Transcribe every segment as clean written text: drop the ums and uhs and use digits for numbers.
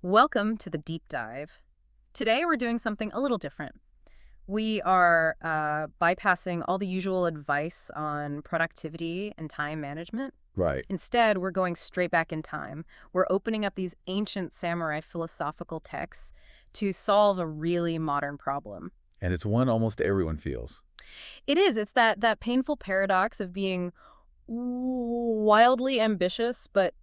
Welcome to the deep dive. Today we're doing something a little different. We are bypassing all the usual advice on productivity and time management. Right. Instead, we're going straight back in time. We're opening up these ancient samurai philosophical texts to solve a really modern problem. And it's one almost everyone feels. It is. It's that painful paradox of being wildly ambitious, but,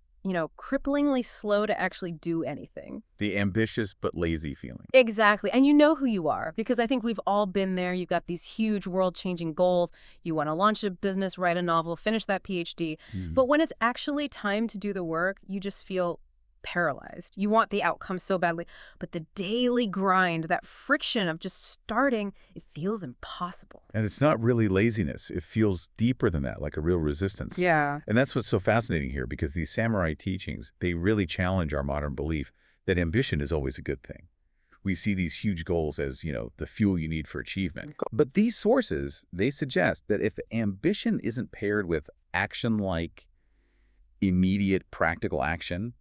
cripplingly slow to actually do anything. The ambitious but lazy feeling. Exactly. And you know who you are, because I think we've all been there. You've got these huge world-changing goals. You want to launch a business, write a novel, finish that PhD. But when it's actually time to do the work, you just feel paralyzed. You want the outcome so badly. But the daily grind, that friction of just starting, it feels impossible. And it's not really laziness. It feels deeper than that, like a real resistance. Yeah. And that's what's so fascinating here, because these samurai teachings, they really challenge our modern belief that ambition is always a good thing. We see these huge goals as, the fuel you need for achievement. But these sources, they suggest that if ambition isn't paired with action like immediate practical action,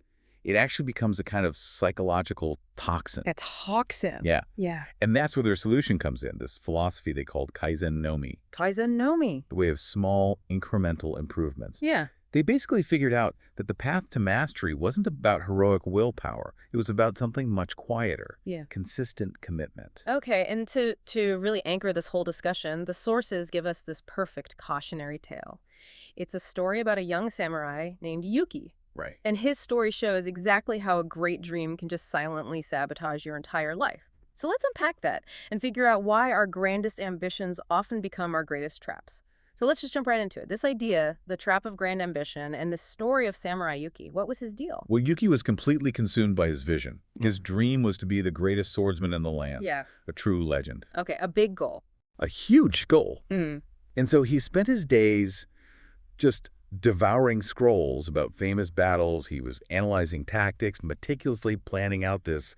it actually becomes a kind of psychological toxin. That's toxin. Yeah. Yeah. And that's where their solution comes in, this philosophy they called Kaizen Kaizen. the way of small incremental improvements. Yeah. They basically figured out that the path to mastery wasn't about heroic willpower. It was about something much quieter. Yeah. Consistent commitment. Okay, and to really anchor this whole discussion, the sources give us this perfect cautionary tale. It's a story about a young samurai named Yuki. Right. And his story shows exactly how a great dream can just silently sabotage your entire life. So let's unpack that and figure out why our grandest ambitions often become our greatest traps. So let's just jump right into it. This idea, the trap of grand ambition, and the story of Samurai Yuki, what was his deal? Well, Yuki was completely consumed by his vision. His dream was to be the greatest swordsman in the land. Yeah. A true legend. Okay, a big goal. A huge goal. Mm. And so he spent his days just devouring scrolls about famous battles. He was analyzing tactics, meticulously planning out this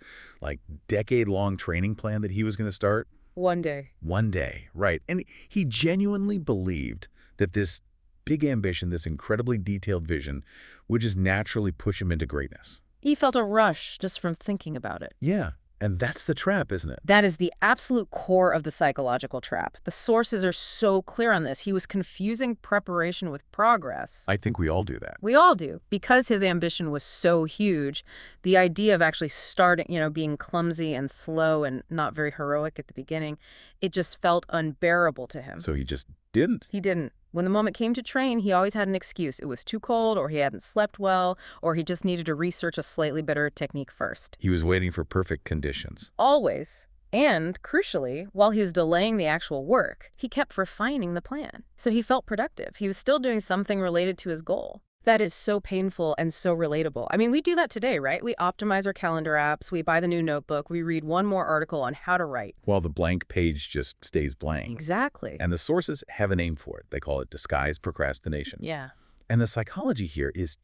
decade-long training plan that he was going to start. One day. One day, right. And he genuinely believed that this big ambition, this incredibly detailed vision, would just naturally push him into greatness. He felt a rush just from thinking about it. Yeah. And that's the trap, isn't it? That is the absolute core of the psychological trap. The sources are so clear on this. He was confusing preparation with progress. I think we all do that. We all do. Because his ambition was so huge, the idea of actually starting, being clumsy and slow and not very heroic at the beginning, it just felt unbearable to him. So he just didn't. He didn't. When the moment came to train, he always had an excuse. It was too cold, or he hadn't slept well, or he just needed to research a slightly better technique first. He was waiting for perfect conditions. Always. And, crucially, while he was delaying the actual work, he kept refining the plan. So he felt productive. He was still doing something related to his goal. That is so painful and so relatable. I mean, we do that today, right? We optimize our calendar apps, we buy the new notebook, we read one more article on how to write. While the blank page just stays blank. Exactly. And the sources have a name for it. They call it disguised procrastination. Yeah. And the psychology here is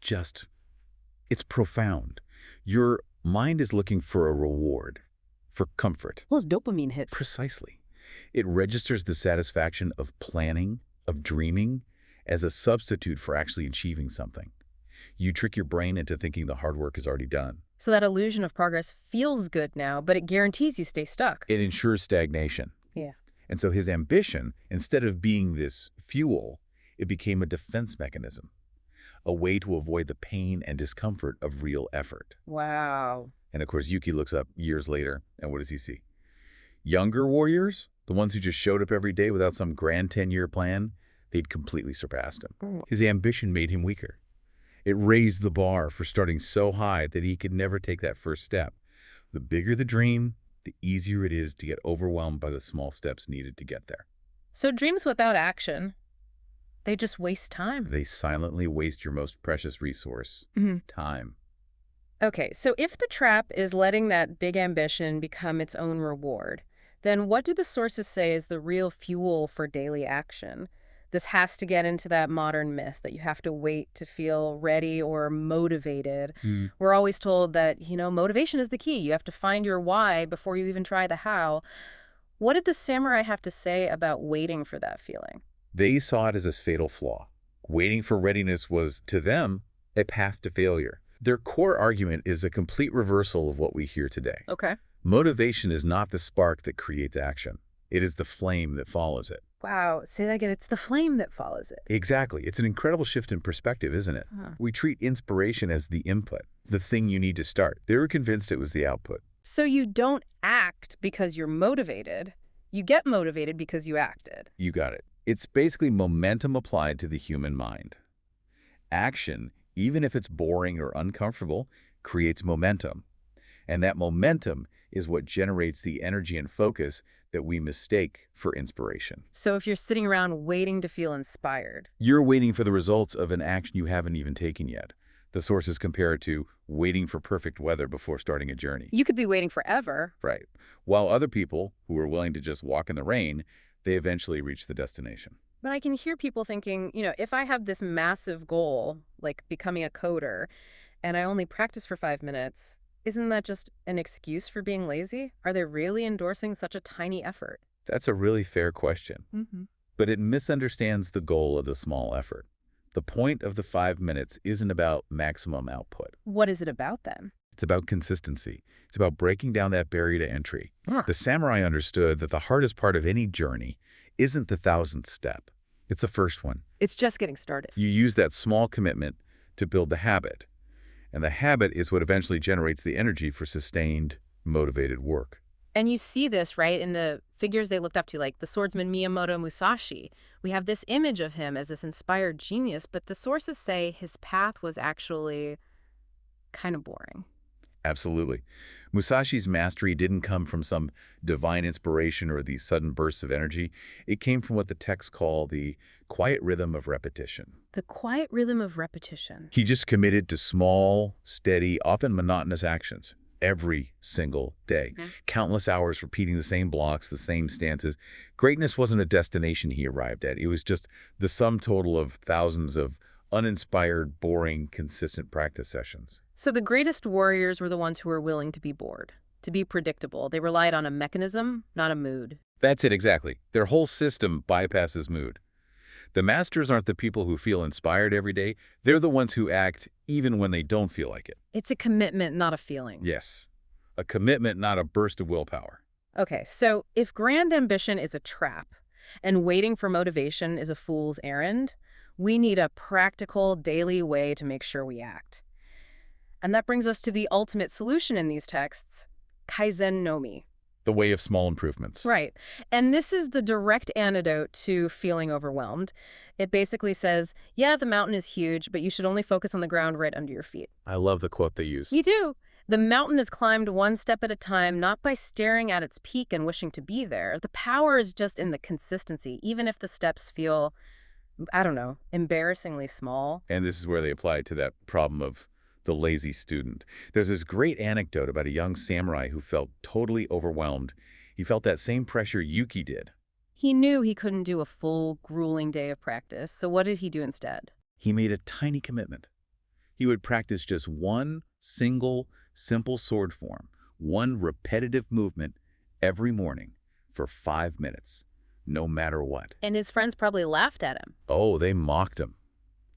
it's profound. Your mind is looking for a reward, for comfort. Plus dopamine hit. Precisely. It registers the satisfaction of planning, of dreaming, as a substitute for actually achieving something. You trick your brain into thinking the hard work is already done. So that illusion of progress feels good now, but it guarantees you stay stuck. It ensures stagnation. Yeah. And so his ambition, instead of being this fuel, it became a defense mechanism, a way to avoid the pain and discomfort of real effort. Wow. And of course, Yuki looks up years later, and what does he see? Younger warriors, the ones who just showed up every day without some grand 10-year plan, they'd completely surpassed him. His ambition made him weaker. It raised the bar for starting so high that he could never take that first step. The bigger the dream, the easier it is to get overwhelmed by the small steps needed to get there. So dreams without action, they just waste time. They silently waste your most precious resource, time. Okay, so if the trap is letting that big ambition become its own reward, then what do the sources say is the real fuel for daily action? This has to get into that modern myth that you have to wait to feel ready or motivated. We're always told that, motivation is the key. You have to find your why before you even try the how. What did the samurai have to say about waiting for that feeling? They saw it as a fatal flaw. Waiting for readiness was, to them, a path to failure. Their core argument is a complete reversal of what we hear today. Okay. Motivation is not the spark that creates action. It is the flame that follows it. Wow, say that again. It's the flame that follows it. Exactly. It's an incredible shift in perspective, isn't it? Huh. We treat inspiration as the input, the thing you need to start. They were convinced it was the output. So you don't act because you're motivated. You get motivated because you acted. You got it. It's basically momentum applied to the human mind. Action, even if it's boring or uncomfortable, creates momentum. And that momentum is what generates the energy and focus that we mistake for inspiration. So if you're sitting around waiting to feel inspired. You're waiting for the results of an action you haven't even taken yet. The sources compare it to waiting for perfect weather before starting a journey. You could be waiting forever. Right. While other people who are willing to just walk in the rain, they eventually reach the destination. But I can hear people thinking, if I have this massive goal, like becoming a coder, and I only practice for 5 minutes, isn't that just an excuse for being lazy? Are they really endorsing such a tiny effort? That's a really fair question. But it misunderstands the goal of the small effort. The point of the 5 minutes isn't about maximum output. What is it about then? It's about consistency. It's about breaking down that barrier to entry. Huh. The samurai understood that the hardest part of any journey isn't the 1,000th step. It's the first one. It's just getting started. You use that small commitment to build the habit. And the habit is what eventually generates the energy for sustained, motivated work. And you see this, right, in the figures they looked up to, like the swordsman Miyamoto Musashi. We have this image of him as this inspired genius, but the sources say his path was actually kind of boring. Absolutely. Musashi's mastery didn't come from some divine inspiration or these sudden bursts of energy. It came from what the texts call the quiet rhythm of repetition. The quiet rhythm of repetition. He just committed to small, steady, often monotonous actions every single day. Countless hours repeating the same blocks, the same stances. Greatness wasn't a destination he arrived at. It was just the sum total of thousands of uninspired, boring, consistent practice sessions. So the greatest warriors were the ones who were willing to be bored, to be predictable. They relied on a mechanism, not a mood. That's it, exactly. Their whole system bypasses mood. The masters aren't the people who feel inspired every day. They're the ones who act even when they don't feel like it. It's a commitment, not a feeling. Yes. A commitment, not a burst of willpower. Okay, so if grand ambition is a trap and waiting for motivation is a fool's errand, we need a practical, daily way to make sure we act. And that brings us to the ultimate solution in these texts, Kaizen no Mi. The way of small improvements. Right. And this is the direct antidote to feeling overwhelmed. It basically says, yeah, the mountain is huge, but you should only focus on the ground right under your feet. I love the quote they use. Me too. The mountain is climbed one step at a time, not by staring at its peak and wishing to be there. The power is just in the consistency, even if the steps feel, I don't know, embarrassingly small. And this is where they apply it to that problem of the lazy student. There's this great anecdote about a young samurai who felt totally overwhelmed. He felt that same pressure Yuki did. He knew he couldn't do a full, grueling day of practice, so what did he do instead? He made a tiny commitment. He would practice just one single, simple sword form, one repetitive movement every morning for 5 minutes, no matter what. And his friends probably laughed at him. Oh, they mocked him.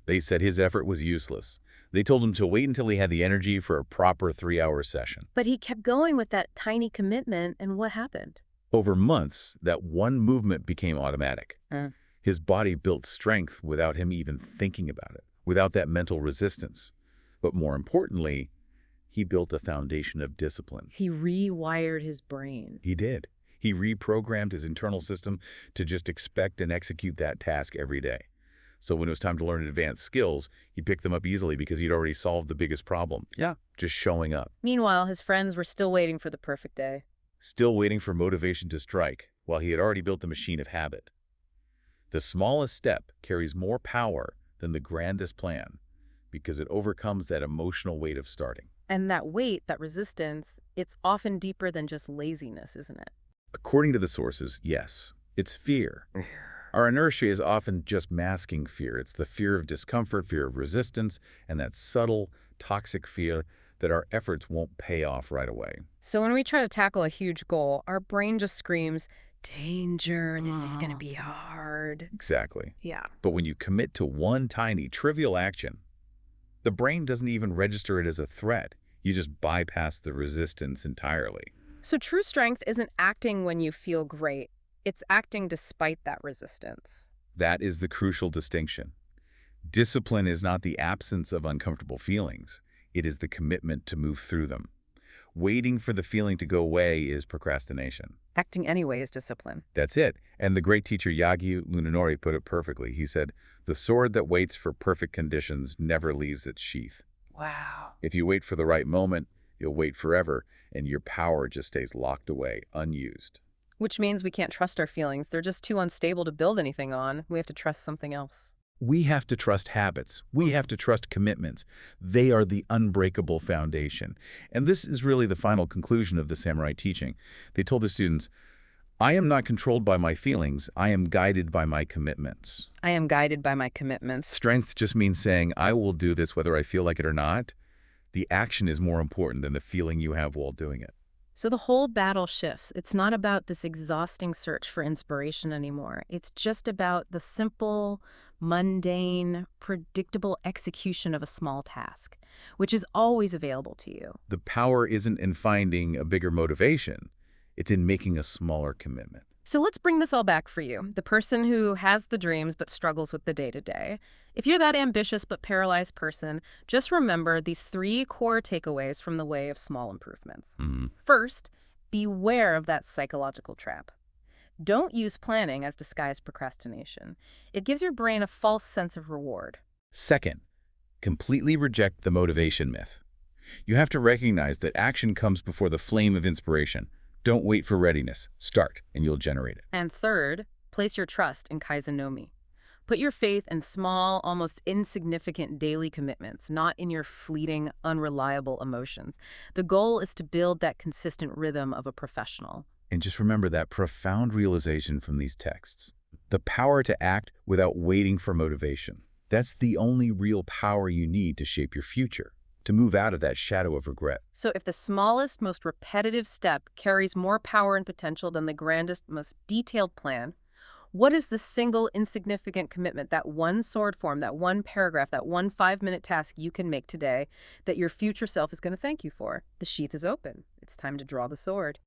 They said his effort was useless. They told him to wait until he had the energy for a proper 3-hour session. But he kept going with that tiny commitment, and what happened? Over months, that one movement became automatic. Mm. His body built strength without him even thinking about it, without that mental resistance. But more importantly, he built a foundation of discipline. He rewired his brain. He did. He reprogrammed his internal system to just expect and execute that task every day. So when it was time to learn advanced skills, he picked them up easily because he'd already solved the biggest problem. Yeah. Just showing up. Meanwhile, his friends were still waiting for the perfect day. Still waiting for motivation to strike, while he had already built the machine of habit. The smallest step carries more power than the grandest plan because it overcomes that emotional weight of starting. And that weight, that resistance, it's often deeper than just laziness, isn't it? According to the sources, yes. It's fear. Our inertia is often just masking fear. It's the fear of discomfort, fear of resistance, and that subtle, toxic fear that our efforts won't pay off right away. So when we try to tackle a huge goal, our brain just screams, danger, this is going to be hard. Exactly. Yeah. But when you commit to one tiny, trivial action, The brain doesn't even register it as a threat. You just bypass the resistance entirely. So true strength isn't acting when you feel great. It's acting despite that resistance. That is the crucial distinction. Discipline is not the absence of uncomfortable feelings. It is the commitment to move through them. Waiting for the feeling to go away is procrastination. Acting anyway is discipline. That's it. And the great teacher Yagyu Munenori put it perfectly. He said, "The sword that waits for perfect conditions never leaves its sheath." Wow. If you wait for the right moment, you'll wait forever, and your power just stays locked away, unused. Which means we can't trust our feelings. They're just too unstable to build anything on. We have to trust something else. We have to trust habits. We have to trust commitments. They are the unbreakable foundation. And this is really the final conclusion of the samurai teaching. They told the students, "I am not controlled by my feelings. I am guided by my commitments." I am guided by my commitments. Strength just means saying, "I will do this whether I feel like it or not." The action is more important than the feeling you have while doing it. So the whole battle shifts. It's not about this exhausting search for inspiration anymore. It's just about the simple, mundane, predictable execution of a small task, which is always available to you. The power isn't in finding a bigger motivation. It's in making a smaller commitment. So let's bring this all back for you, the person who has the dreams but struggles with the day-to-day. If you're that ambitious but paralyzed person, just remember these 3 core takeaways from the way of small improvements. First, beware of that psychological trap. Don't use planning as disguised procrastination. It gives your brain a false sense of reward. Second, completely reject the motivation myth. You have to recognize that action comes before the flame of inspiration. Don't wait for readiness. Start, and you'll generate it. And third, place your trust in Kaizen no Mi. Put your faith in small, almost insignificant daily commitments, not in your fleeting, unreliable emotions. The goal is to build that consistent rhythm of a professional. And just remember that profound realization from these texts. The power to act without waiting for motivation. That's the only real power you need to shape your future, to move out of that shadow of regret. So if the smallest, most repetitive step carries more power and potential than the grandest, most detailed plan, what is the single insignificant commitment, that one sword form, that one paragraph, that one 5-minute task you can make today that your future self is going to thank you for? The sheath is open. It's time to draw the sword.